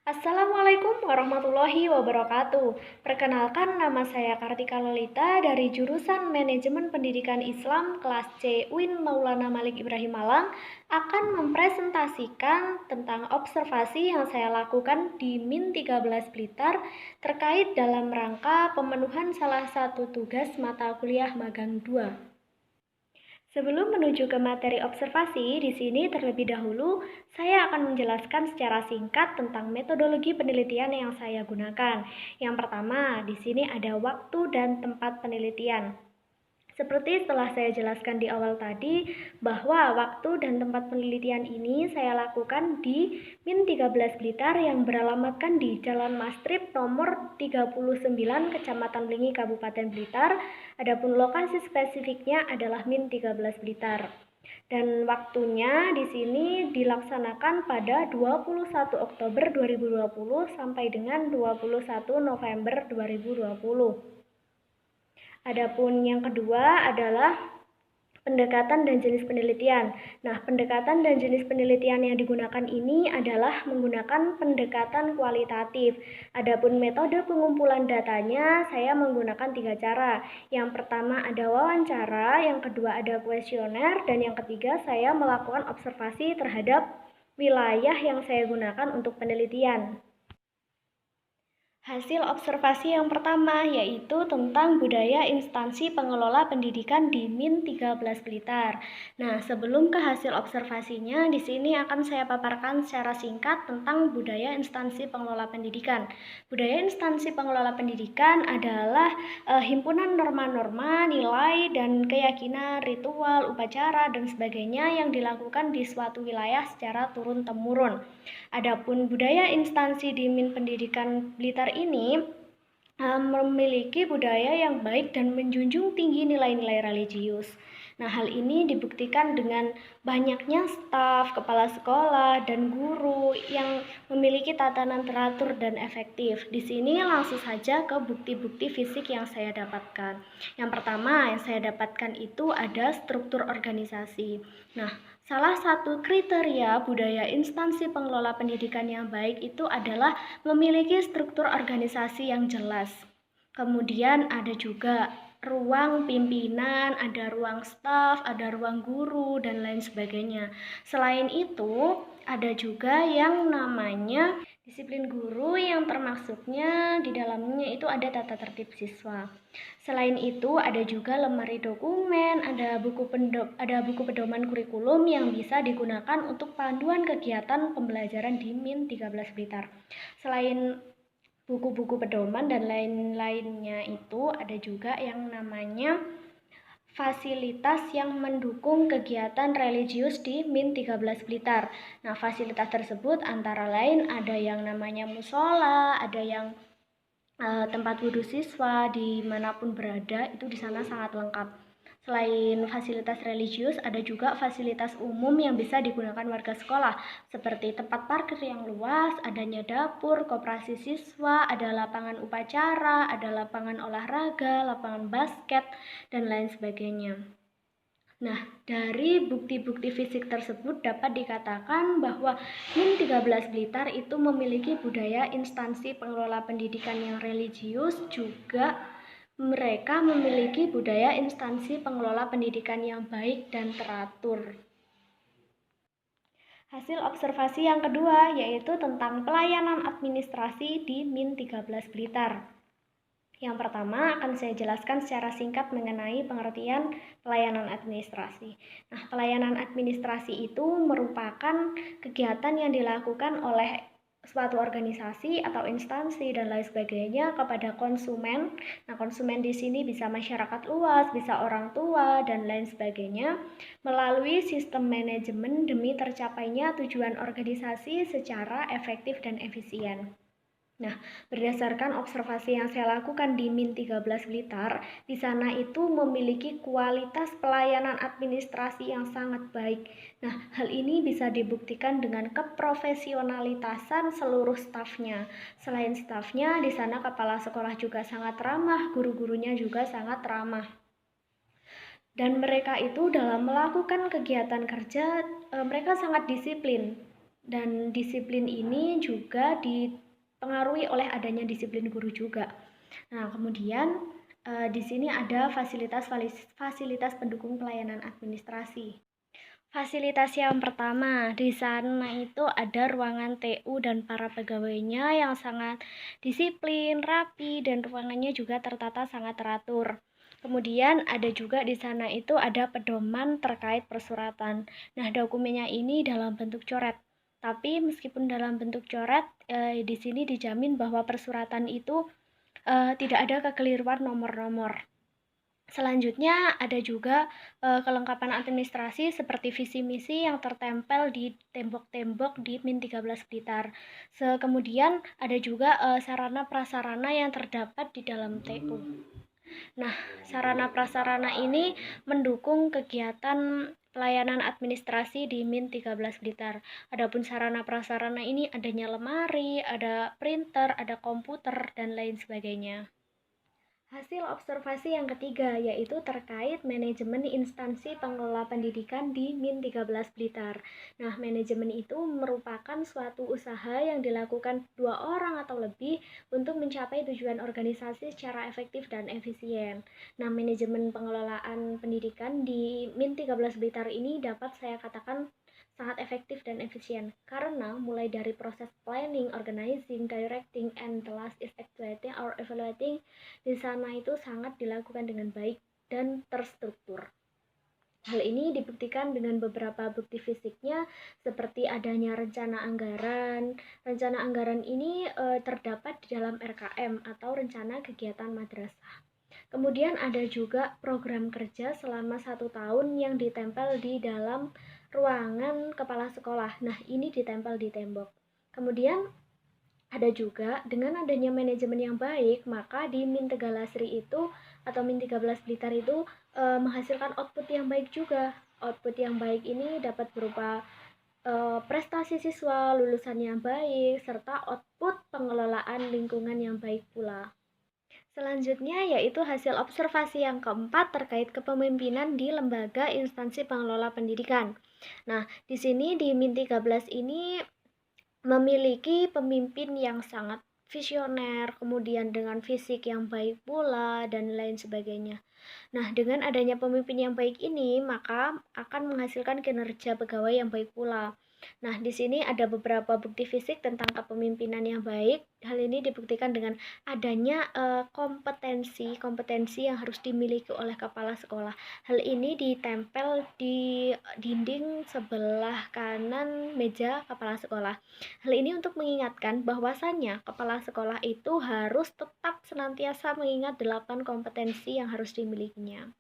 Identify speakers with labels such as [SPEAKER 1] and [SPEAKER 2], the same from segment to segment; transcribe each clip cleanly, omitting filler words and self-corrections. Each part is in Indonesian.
[SPEAKER 1] Assalamualaikum warahmatullahi wabarakatuh. Perkenalkan, nama saya Kartika Lolita dari jurusan Manajemen Pendidikan Islam kelas C UIN Maulana Malik Ibrahim Malang akan mempresentasikan tentang observasi yang saya lakukan di Min 13 Blitar terkait dalam rangka pemenuhan salah satu tugas mata kuliah magang 2. Sebelum menuju ke materi observasi, di sini terlebih dahulu saya akan menjelaskan secara singkat tentang metodologi penelitian yang saya gunakan. Yang pertama, di sini ada waktu dan tempat penelitian. Seperti setelah saya jelaskan di awal tadi, bahwa waktu dan tempat penelitian ini saya lakukan di Min 13 Blitar yang beralamatkan di Jalan Mastrip nomor 39 Kecamatan Blingi Kabupaten Blitar. Adapun lokasi spesifiknya adalah Min 13 Blitar. Dan waktunya di sini dilaksanakan pada 21 Oktober 2020 sampai dengan 21 November 2020. Adapun yang kedua adalah pendekatan dan jenis penelitian. Nah, pendekatan dan jenis penelitian yang digunakan ini adalah menggunakan pendekatan kualitatif. Adapun metode pengumpulan datanya, saya menggunakan 3 cara. Yang pertama ada wawancara, yang kedua ada kuesioner, dan yang ketiga saya melakukan observasi terhadap wilayah yang saya gunakan untuk penelitian. Hasil observasi yang pertama yaitu tentang budaya instansi pengelola pendidikan di Min 13 Blitar. Nah, sebelum ke hasil observasinya, di sini akan saya paparkan secara singkat tentang budaya instansi pengelola pendidikan. Budaya instansi pengelola pendidikan adalah himpunan norma-norma, nilai, dan keyakinan, ritual, upacara, dan sebagainya yang dilakukan di suatu wilayah secara turun-temurun. Adapun budaya instansi di Min Pendidikan Blitar ini memiliki budaya yang baik dan menjunjung tinggi nilai-nilai religius. Nah, hal ini dibuktikan dengan banyaknya staf, kepala sekolah, dan guru yang memiliki tatanan teratur dan efektif. Di sini langsung saja ke bukti-bukti fisik yang saya dapatkan. Yang pertama yang saya dapatkan itu ada struktur organisasi. Nah, salah satu kriteria budaya instansi pengelola pendidikan yang baik itu adalah memiliki struktur organisasi yang jelas. Kemudian ada juga ruang pimpinan, ada ruang staf, ada ruang guru, dan lain sebagainya. Selain itu, ada juga yang namanya disiplin guru yang termasuknya di dalamnya itu ada tata tertib siswa. Selain itu, ada juga lemari dokumen, ada buku pedoman kurikulum yang bisa digunakan untuk panduan kegiatan pembelajaran di Min 13 Blitar. Selain buku-buku pedoman dan lain-lainnya itu ada juga yang namanya fasilitas yang mendukung kegiatan religius di Min 13 Blitar. Nah, fasilitas tersebut antara lain ada yang namanya musola, ada yang tempat wudhu siswa dimanapun berada, itu di sana sangat lengkap. Selain fasilitas religius, ada juga fasilitas umum yang bisa digunakan warga sekolah, seperti tempat parkir yang luas, adanya dapur, koperasi siswa, ada lapangan upacara, ada lapangan olahraga, lapangan basket, dan lain sebagainya. Nah, dari bukti-bukti fisik tersebut dapat dikatakan bahwa Min 13 Blitar itu memiliki budaya instansi pengelola pendidikan yang religius, juga mereka memiliki budaya instansi pengelola pendidikan yang baik dan teratur. Hasil observasi yang kedua yaitu tentang pelayanan administrasi di Min 13 Blitar. Yang pertama akan saya jelaskan secara singkat mengenai pengertian pelayanan administrasi. Nah, pelayanan administrasi itu merupakan kegiatan yang dilakukan oleh suatu organisasi atau instansi dan lain sebagainya kepada konsumen. Nah, konsumen di sini bisa masyarakat luas, bisa orang tua, dan lain sebagainya, melalui sistem manajemen demi tercapainya tujuan organisasi secara efektif dan efisien. Nah, berdasarkan observasi yang saya lakukan di Min 13 Blitar, di sana itu memiliki kualitas pelayanan administrasi yang sangat baik. Nah, hal ini bisa dibuktikan dengan keprofesionalitasan seluruh stafnya. Selain stafnya, di sana kepala sekolah juga sangat ramah, guru-gurunya juga sangat ramah. Dan mereka itu dalam melakukan kegiatan kerja, mereka sangat disiplin. Dan disiplin ini juga dipengaruhi oleh adanya disiplin guru juga. Nah, kemudian di sini ada fasilitas pendukung pelayanan administrasi. Fasilitas yang pertama, di sana itu ada ruangan TU dan para pegawainya yang sangat disiplin, rapi, dan ruangannya juga tertata sangat teratur. Kemudian ada juga di sana itu ada pedoman terkait persuratan. Nah, dokumennya ini dalam bentuk coret. Tapi meskipun dalam bentuk coret, di sini dijamin bahwa persuratan itu tidak ada kekeliruan nomor-nomor. Selanjutnya ada juga kelengkapan administrasi seperti visi misi yang tertempel di tembok-tembok di Min 13 Blitar. Kemudian ada juga sarana prasarana yang terdapat di dalam TU. Nah, sarana prasarana ini mendukung kegiatan pelayanan administrasi di Min 13 Blitar. Adapun sarana prasarana ini adanya lemari, ada printer, ada komputer, dan lain sebagainya. Hasil observasi yang ketiga yaitu terkait manajemen instansi pengelola pendidikan di Min 13 Blitar. Nah, manajemen itu merupakan suatu usaha yang dilakukan 2 orang atau lebih untuk mencapai tujuan organisasi secara efektif dan efisien. Nah, manajemen pengelolaan pendidikan di Min 13 Blitar ini dapat saya katakan sangat efektif dan efisien karena mulai dari proses planning, organizing, directing, and the last is actuating or evaluating di sana itu sangat dilakukan dengan baik dan terstruktur. Hal ini dibuktikan dengan beberapa bukti fisiknya seperti adanya rencana anggaran. Rencana anggaran ini terdapat di dalam RKM atau rencana kegiatan madrasah. Kemudian ada juga program kerja selama 1 tahun yang ditempel di dalam ruangan kepala sekolah. Nah, ini ditempel di tembok. Kemudian ada juga dengan adanya manajemen yang baik, maka di Min Tegalasri itu atau Min 13 Blitar itu menghasilkan output yang baik juga. Output yang baik ini dapat berupa prestasi siswa, lulusan yang baik, serta output pengelolaan lingkungan yang baik pula. Selanjutnya yaitu hasil observasi yang keempat terkait kepemimpinan di lembaga instansi pengelola pendidikan. Nah, di sini di Min 13 ini memiliki pemimpin yang sangat visioner, kemudian dengan fisik yang baik pula, dan lain sebagainya. Nah, dengan adanya pemimpin yang baik ini, maka akan menghasilkan kinerja pegawai yang baik pula. Nah, di sini ada beberapa bukti fisik tentang kepemimpinan yang baik. Hal ini dibuktikan dengan adanya kompetensi yang harus dimiliki oleh kepala sekolah. Hal ini ditempel di dinding sebelah kanan meja kepala sekolah. Hal ini untuk mengingatkan bahwasannya kepala sekolah itu harus tetap senantiasa mengingat 8 kompetensi yang harus dimilikinya.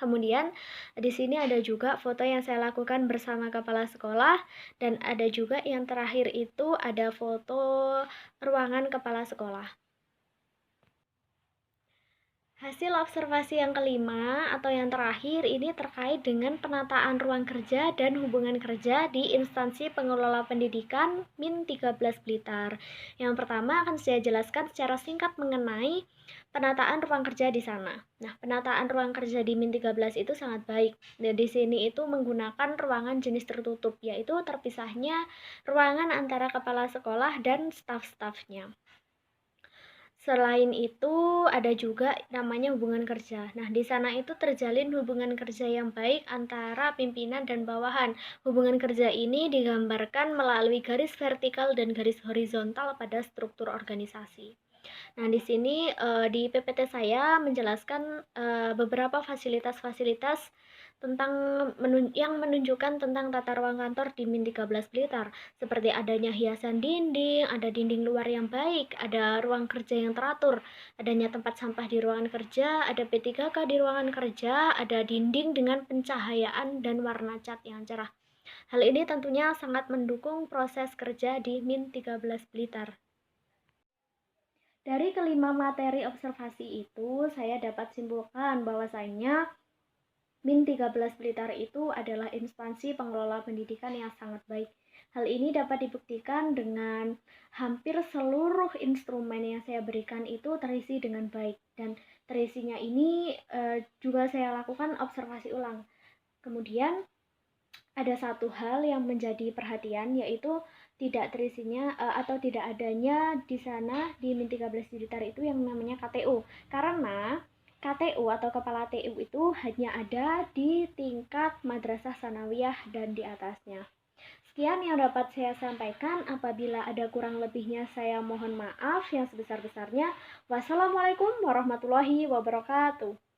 [SPEAKER 1] Kemudian di sini ada juga foto yang saya lakukan bersama kepala sekolah dan ada juga yang terakhir itu ada foto ruangan kepala sekolah. Hasil observasi yang kelima atau yang terakhir ini terkait dengan penataan ruang kerja dan hubungan kerja di instansi pengelola pendidikan Min 13 Blitar. Yang pertama akan saya jelaskan secara singkat mengenai penataan ruang kerja di sana. Nah, penataan ruang kerja di Min 13 itu sangat baik. Dan di sini itu menggunakan ruangan jenis tertutup, yaitu terpisahnya ruangan antara kepala sekolah dan staf-stafnya. Selain itu, ada juga namanya hubungan kerja. Nah, di sana itu terjalin hubungan kerja yang baik antara pimpinan dan bawahan. Hubungan kerja ini digambarkan melalui garis vertikal dan garis horizontal pada struktur organisasi. Nah, di sini di PPT saya menjelaskan beberapa fasilitas-fasilitas tentang yang menunjukkan tentang tata ruang kantor di Min 13 Blitar, seperti adanya hiasan dinding, ada dinding luar yang baik, ada ruang kerja yang teratur, adanya tempat sampah di ruangan kerja, ada P3K di ruangan kerja, ada dinding dengan pencahayaan dan warna cat yang cerah. Hal ini tentunya sangat mendukung proses kerja di Min 13 Blitar. Dari kelima materi observasi itu, saya dapat simpulkan bahwasanya Min 13 Blitar itu adalah instansi pengelola pendidikan yang sangat baik. Hal ini dapat dibuktikan dengan hampir seluruh instrumen yang saya berikan itu terisi dengan baik. Dan terisinya ini juga saya lakukan observasi ulang. Kemudian Ada satu hal yang menjadi perhatian, yaitu tidak terisinya atau tidak adanya di sana di Min 13 Blitar itu yang namanya KTU. Karena KTU atau kepala TU itu hanya ada di tingkat madrasah sanawiyah dan di atasnya. Sekian yang dapat saya sampaikan. Apabila ada kurang lebihnya, saya mohon maaf yang sebesar-besarnya. Wassalamualaikum warahmatullahi wabarakatuh.